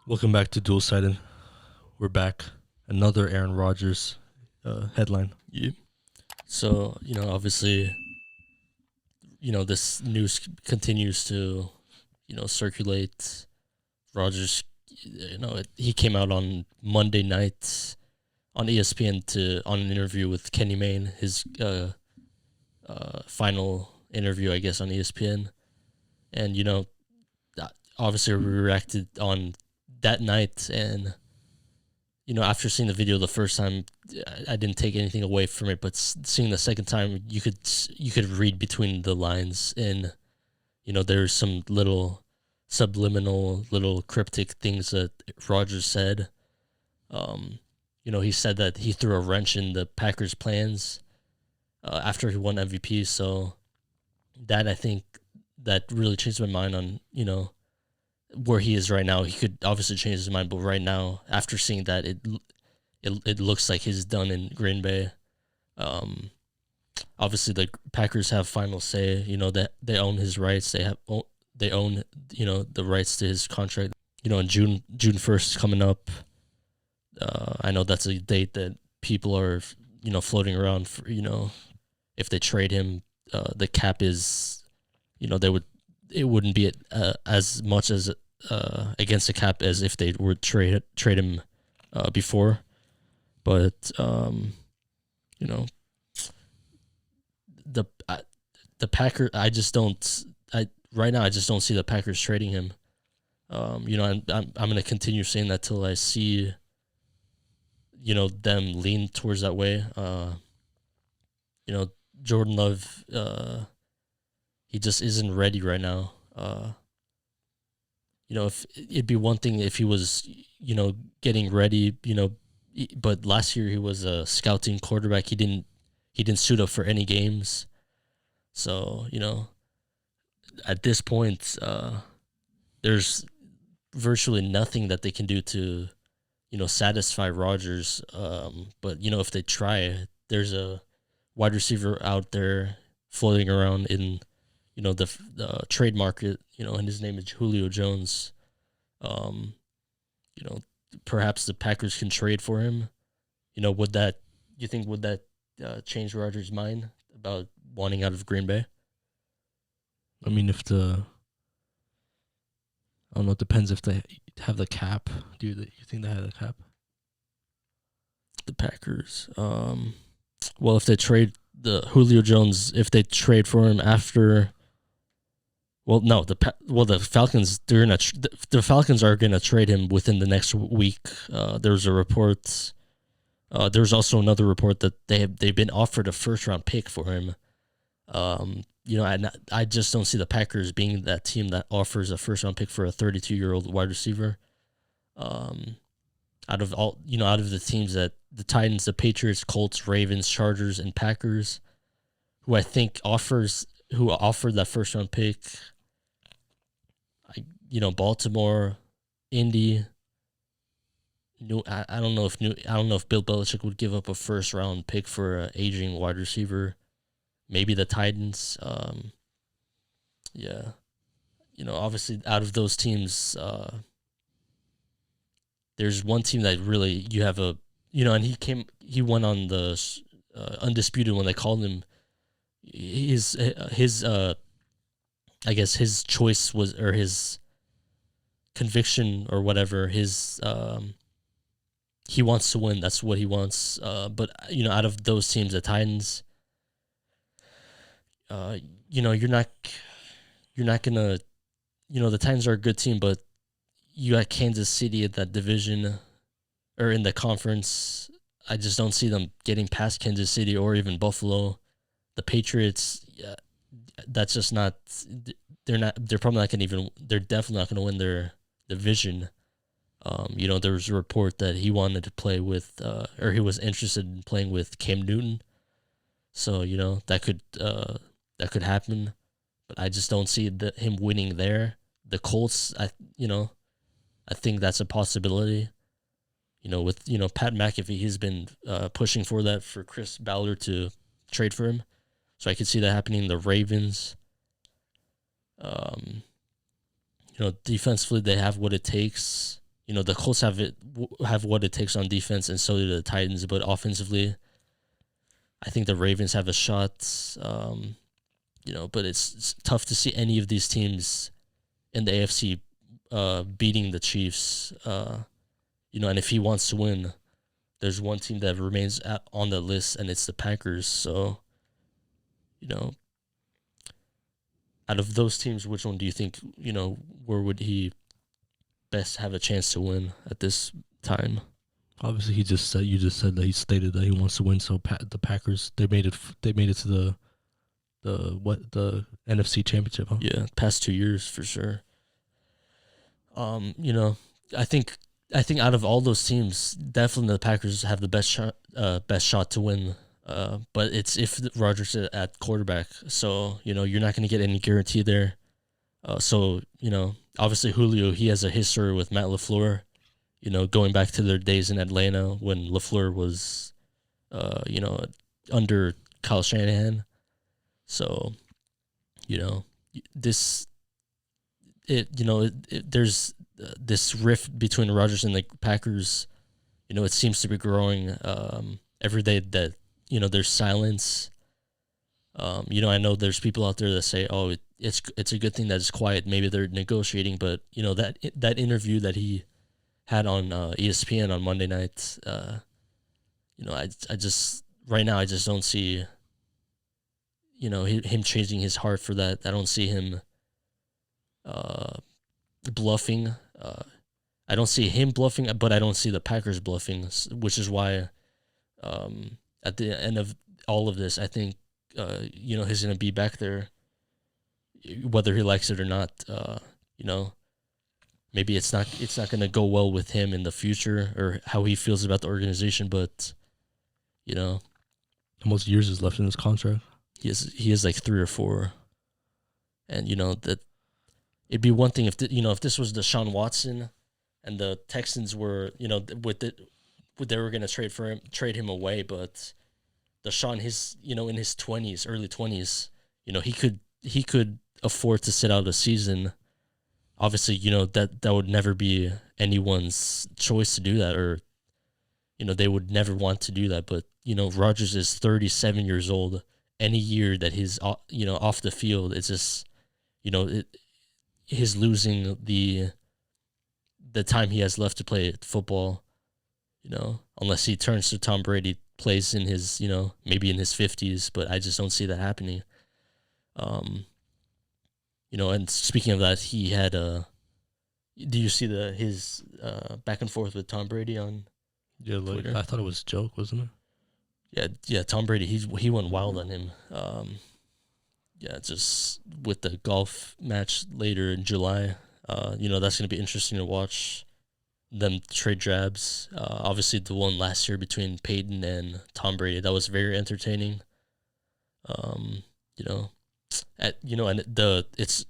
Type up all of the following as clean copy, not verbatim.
Welcome back to Dual-Sided. We're back. Another Aaron Rodgers headline. Yeah. So, obviously, this news continues to, circulate. Rodgers, he came out on Monday night on ESPN on an interview with Kenny Mayne, his final interview, I guess, on ESPN. And, obviously we reacted on that night, and after seeing the video the first time, I didn't take anything away from it. But seeing the second time, you could read between the lines, and there's some little subliminal, little cryptic things that Rodgers said. He said that he threw a wrench in the Packers' plans after he won MVP. So that, I think, that really changed my mind on where he is right now. He could obviously change his mind, but right now, after seeing that, it looks like he's done in Green Bay. Obviously, the Packers have final say. That they own his rights. They own the rights to his contract. In June 1st coming up. I know that's a date that people are floating around for. If they trade him, the cap is it wouldn't be as much as against the cap as if they would trade him before, but the the Packers. Right now I just don't see the Packers trading him. I'm gonna continue saying that till I see them lean towards that way. Jordan Love, he just isn't ready right now. If it'd be one thing if he was, getting ready, but last year he was a scouting quarterback. He didn't suit up for any games. So, at this point, there's virtually nothing that they can do to, satisfy Rodgers. But if they try, there's a wide receiver out there floating around in the trade market, and his name is Julio Jones. You know, Perhaps the Packers can trade for him. Would that change Rodgers' mind about wanting out of Green Bay? I mean, I don't know, it depends if they have the cap. You think they have the cap? The Packers. Well, if they trade the Julio Jones, if they trade for him after. Well, no, the Falcons. The Falcons are gonna trade him within the next week. There's a report. There's also another report that they've been offered a first round pick for him. I just don't see the Packers being that team that offers a first round pick for a 32-year-old wide receiver. Out of the teams, that the Titans, the Patriots, Colts, Ravens, Chargers, and Packers, who I think offered that first round pick. Baltimore, Indy. I don't know if Bill Belichick would give up a first round pick for an aging wide receiver. Maybe the Titans. Yeah. Obviously out of those teams, there's one team that really you have and he went on the Undisputed when they called him. His I guess his choice was, or his conviction or whatever, he wants to win. That's what he wants. But out of those teams, the Titans, you're not gonna, the Titans are a good team, but you got Kansas City at that division or in the conference. I just don't see them getting past Kansas City or even Buffalo. The Patriots, that's just not. They're probably not gonna. They're definitely not gonna win their division. There was a report that he wanted to play with, or he was interested in playing with Cam Newton. So that could happen, but I just don't see him winning there. The Colts, I think that's a possibility. With Pat McAfee, he's been pushing for that, for Chris Ballard to trade for him, so I could see that happening. The Ravens, defensively they have what it takes. The Colts have what it takes on defense, and so do the Titans. But offensively, I think the Ravens have a shot. But it's tough to see any of these teams in the AFC beating the Chiefs. And if he wants to win, there's one team that remains on the list, and it's the Packers. So, out of those teams, which one do you think, where would he best have a chance to win at this time? Obviously, you just said that he stated that he wants to win. So the Packers, they made it to the NFC Championship, huh? Yeah, past 2 years for sure. I think out of all those teams, definitely the Packers have the best shot to win. But it's if Rodgers is at quarterback, so you're not going to get any guarantee there. So obviously Julio, he has a history with Matt LaFleur. Going back to their days in Atlanta when LaFleur was, under Kyle Shanahan. So, there's this rift between Rodgers and the Packers. It seems to be growing every day that, there's silence. I know there's people out there that say, oh, it's a good thing that it's quiet. Maybe they're negotiating, but, that interview that he had on ESPN on Monday night, I just, right now, I just don't see, him changing his heart for that. I don't see him bluffing. I don't see him bluffing, but I don't see the Packers bluffing, which is why at the end of all of this, I think, he's going to be back there, whether he likes it or not. Maybe it's not going to go well with him in the future or how he feels about the organization, but, how much years is left in his contract? He has like 3 or 4. And, that it'd be one thing if this was Deshaun Watson and the Texans were, they were going to trade him away, but Deshaun, in his 20s, early 20s, he could afford to sit out a season. Obviously, that would never be anyone's choice to do that, or, they would never want to do that. But, Rodgers is 37 years old. Any year that he's, off the field, it's just, he's losing the time he has left to play football, unless he turns to Tom Brady, plays in his, maybe in his 50s, but I just don't see that happening. And speaking of that, he had do you see his back and forth with Tom Brady on Twitter? I thought it was a joke, wasn't it? Yeah, Tom Brady, he went wild on him. Just with the golf match later in July, that's going to be interesting to watch them trade jabs. Obviously, the one last year between Peyton and Tom Brady, that was very entertaining. And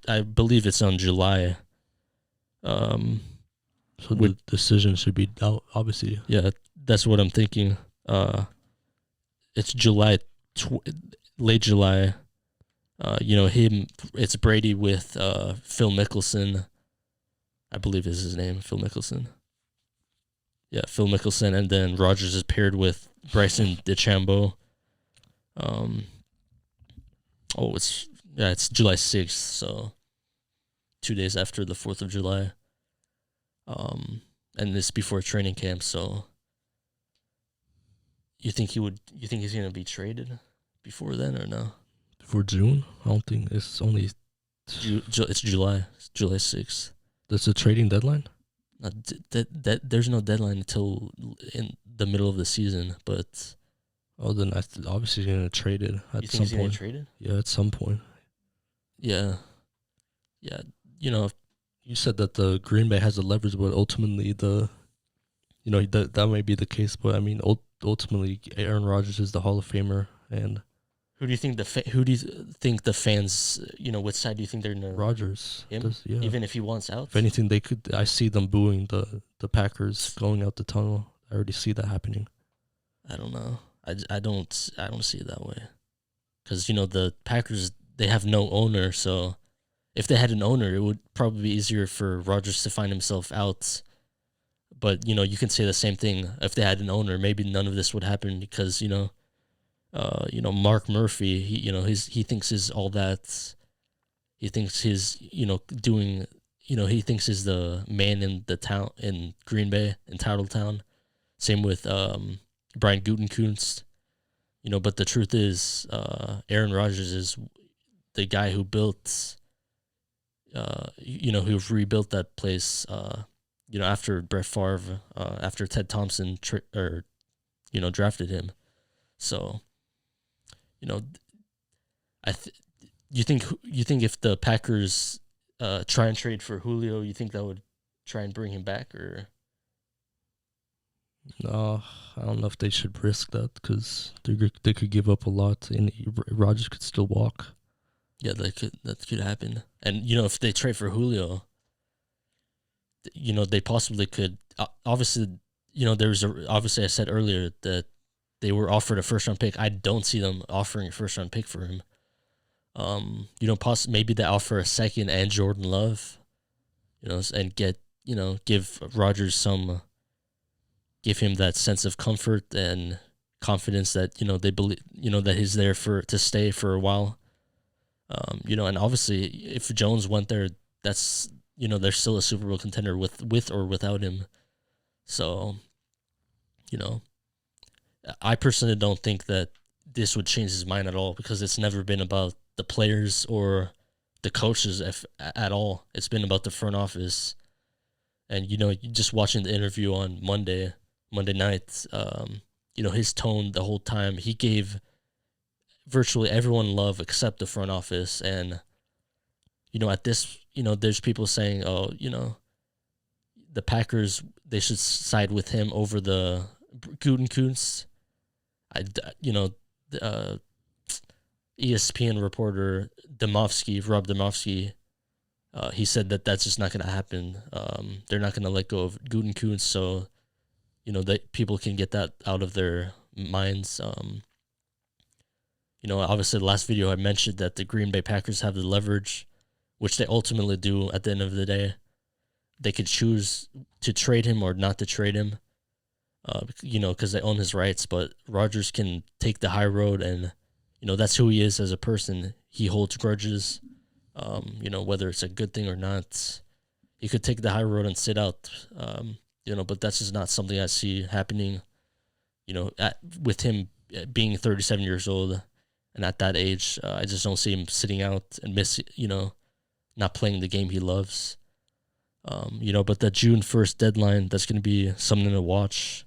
I believe it's on July. So the decision should be out, obviously. Yeah, that's what I'm thinking. It's July, late July. It's Brady with Phil Mickelson. I believe is his name, Phil Mickelson. Yeah, Phil Mickelson, and then Rodgers is paired with Bryson DeChambeau. It's July 6th, so 2 days after the 4th of July. And this before training camp, so you think he's going to be traded before then or no? For June? I don't think it's only... It's July. It's July 6th. There's a trading deadline? There's no deadline until in the middle of the season, but... Oh, then obviously he's going to trade it at some point. He's going to trade it? Yeah, at some point. Yeah. Yeah, You said that the Green Bay has the leverage, but ultimately that may be the case. But I mean, ultimately, Aaron Rodgers is the Hall of Famer, and who do you think the fans? Which side do you think they're gonna? Rodgers. Him? Yeah. Even if he wants out. If anything, they could. I see them booing the Packers going out the tunnel. I already see that happening. I don't know. I don't see it that way, because the Packers, they have no owner, so. If they had an owner, it would probably be easier for Rodgers to find himself out, But you can say the same thing if they had an owner. Maybe none of this would happen because Mark Murphy. He thinks is all that. He thinks he's doing. He thinks he's the man in the town in Green Bay in Town. Same with Brian Gutekunst. But the truth is, Aaron Rodgers is the guy who built. Who rebuilt that place. After Brett Favre, after Ted Thompson drafted him. So, I you think if the Packers try and trade for Julio, you think that would try and bring him back, or? No, I don't know if they should risk that because they could give up a lot, and Rodgers could still walk. Yeah, that could happen. And if they trade for Julio, they possibly could. Obviously, obviously I said earlier that they were offered a first round pick. I don't see them offering a first round pick for him. Maybe they offer a second and Jordan Love, and give Rodgers give him that sense of comfort and confidence that they believe that he's there to stay for a while. And obviously if Jones went there, that's they're still a Super Bowl contender with or without him. So, I personally don't think that this would change his mind at all because it's never been about the players or the coaches at all. It's been about the front office. And, just watching the interview on Monday night, his tone the whole time, he gave virtually everyone love except the front office. And, at this, there's people saying, oh, the Packers, they should side with him over the Gutekunst. ESPN reporter Rob Demovsky, he said that that's just not going to happen. They're not going to let go of Gutekunst, so that people can get that out of their minds. Obviously, the last video I mentioned that the Green Bay Packers have the leverage, which they ultimately do at the end of the day. They could choose to trade him or not to trade him, because they own his rights. But Rodgers can take the high road, and that's who he is as a person. He holds grudges, whether it's a good thing or not. He could take the high road and sit out, but that's just not something I see happening. With him being 37 years old, and at that age, I just don't see him sitting out and not playing the game he loves. But the June 1st deadline, that's going to be something to watch.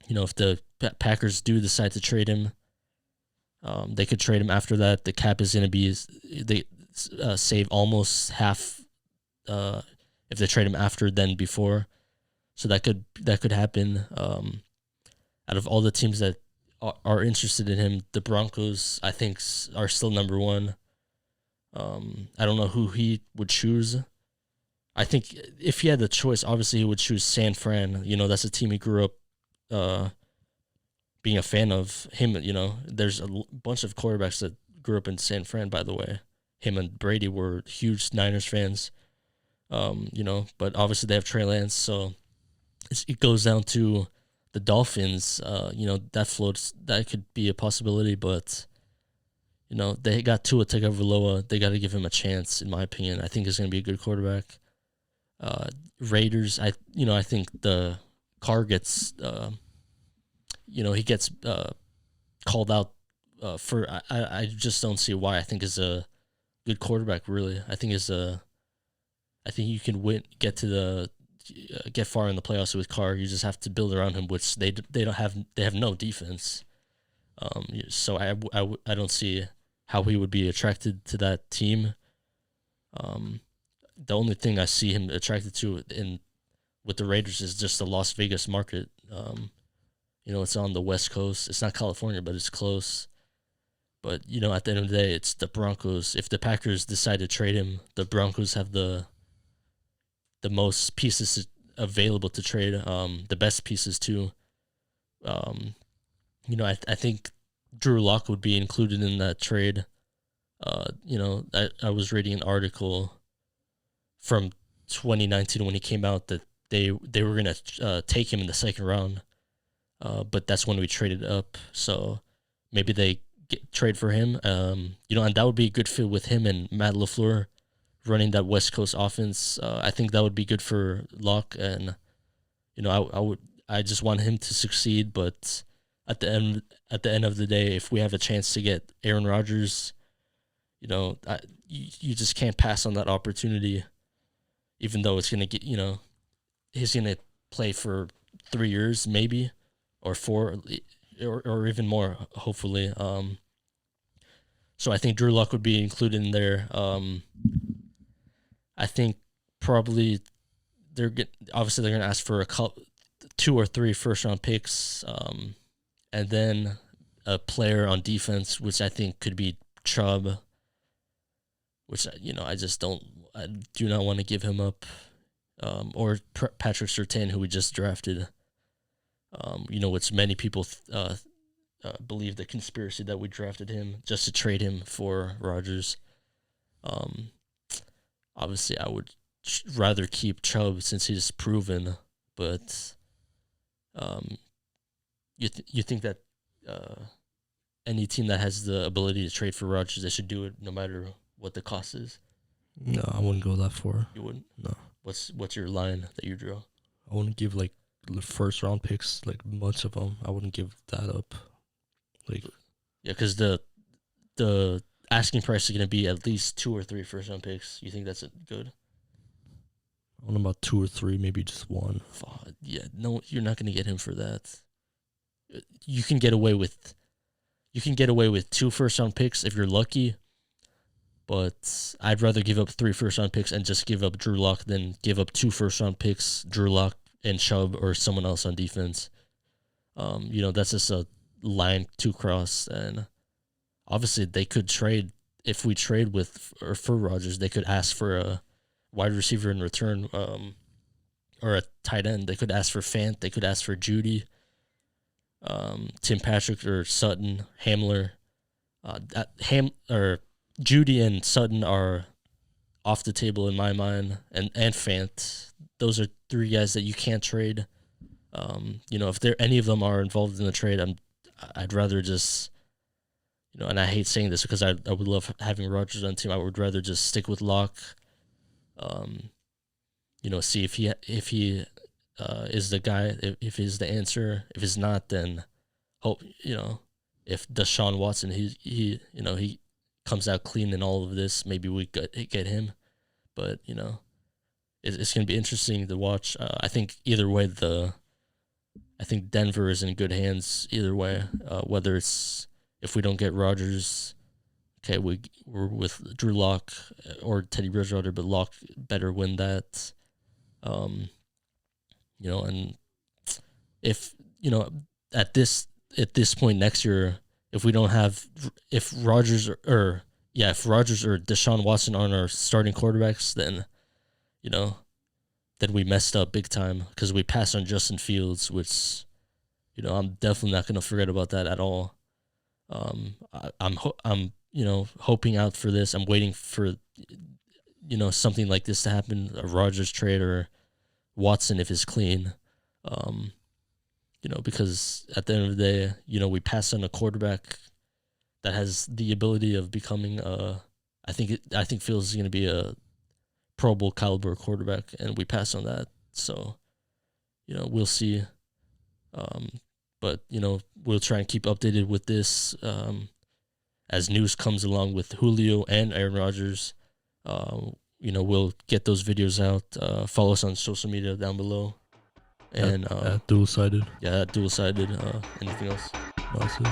If the Packers do decide to trade him, they could trade him after that. The cap is going to be, they save almost half if they trade him after than before. So that could happen. Out of all the teams that are interested in him, the Broncos, I think, are still number one. I don't know who he would choose. I think if he had the choice, obviously he would choose San Fran. That's a team he grew up being a fan of. Him, there's a bunch of quarterbacks that grew up in San Fran, by the way. Him and Brady were huge Niners fans. But obviously they have Trey Lance, so it goes down to the Dolphins. That could be a possibility, but they got Tua Tagovailoa. They got to give him a chance, in my opinion. I think he's going to be a good quarterback. Raiders, I think the Carr gets, he gets called out for. I just don't see why. I think is a good quarterback. Really, I think you can get far in the playoffs with Carr. You just have to build around him, which they don't have. They have no defense. So I don't see how he would be attracted to that team. The only thing I see him attracted to with the Raiders is just the Las Vegas market. It's on the West Coast. It's not California, but it's close. But at the end of the day, it's the Broncos. If the Packers decide to trade him, the Broncos have the most pieces available to trade. The best pieces too. I think Drew Lock would be included in that trade. I was reading an article from 2019 when he came out that they were gonna take him in the second round, but that's when we traded up. So maybe they trade for him. And that would be a good fit with him and Matt LaFleur running that West Coast offense. I think that would be good for Locke, and I just want him to succeed. But at the end of the day, if we have a chance to get Aaron Rodgers, you just can't pass on that opportunity, even though it's gonna get he's gonna play for 3 years maybe, or 4, or even more, hopefully. So I think Drew Lock would be included in there. I think probably they're going to ask for 2 or 3 first round picks, and then a player on defense, which I think could be Chubb, which I do not want to give him up, or Patrick Surtain, who we just drafted. Which many people believe the conspiracy that we drafted him just to trade him for Rodgers. Obviously, I would rather keep Chubb since he's proven, but you think that any team that has the ability to trade for Rodgers, they should do it no matter what the cost is? No, I wouldn't go that far. You wouldn't? No. What's your line that you drew? I wouldn't give the first round picks, much of them. I wouldn't give that up. Because the asking price is going to be at least 2 or 3 first round picks. You think that's good? I don't know about 2 or 3, maybe just 1. Yeah, no, you're not going to get him for that. You can get away with 2 first round picks if you're lucky, but I'd rather give up 3 first round picks and just give up Drew Lock than give up 2 first round picks, Drew Lock and Chubb or someone else on defense. That's just a line to cross, and obviously they could trade. If we trade with or for Rodgers, they could ask for a wide receiver in return, or a tight end. They could ask for Fant. They could ask for Judy, Tim Patrick or Sutton, Hamler. Judy and Sutton are off the table in my mind, and Fant. Those are 3 guys that you can't trade. If any of them are involved in the trade, I'd rather just, and I hate saying this because I would love having Rodgers on the team. I would rather just stick with Locke. See if he is the guy, if he's the answer. If he's not, then hope, if Deshaun Watson, he comes out clean in all of this, maybe we get him. But, it's going to be interesting to watch. I think either way, I think Denver is in good hands either way. Whether it's, if we don't get Rodgers, okay, we're with Drew Lock or Teddy Bridgewater, but Lock better win that. And if at this point next year, if Rodgers or Deshaun Watson aren't our starting quarterbacks, then then we messed up big time because we passed on Justin Fields, which I'm definitely not going to forget about that at all. I'm hoping out for this. I'm waiting for something like this to happen, a Rodgers trade or Watson if he's clean. Because at the end of the day, we passed on a quarterback that has the ability of becoming I think Fields is going to be a Pro Bowl caliber quarterback, and we passed on that. So, we'll see. But we'll try and keep updated with this as news comes along with Julio and Aaron Rodgers. We'll get those videos out. Follow us on social media down below. And at DUALSIGHTED. Yeah, DUALSIGHTED. Anything else? That's it.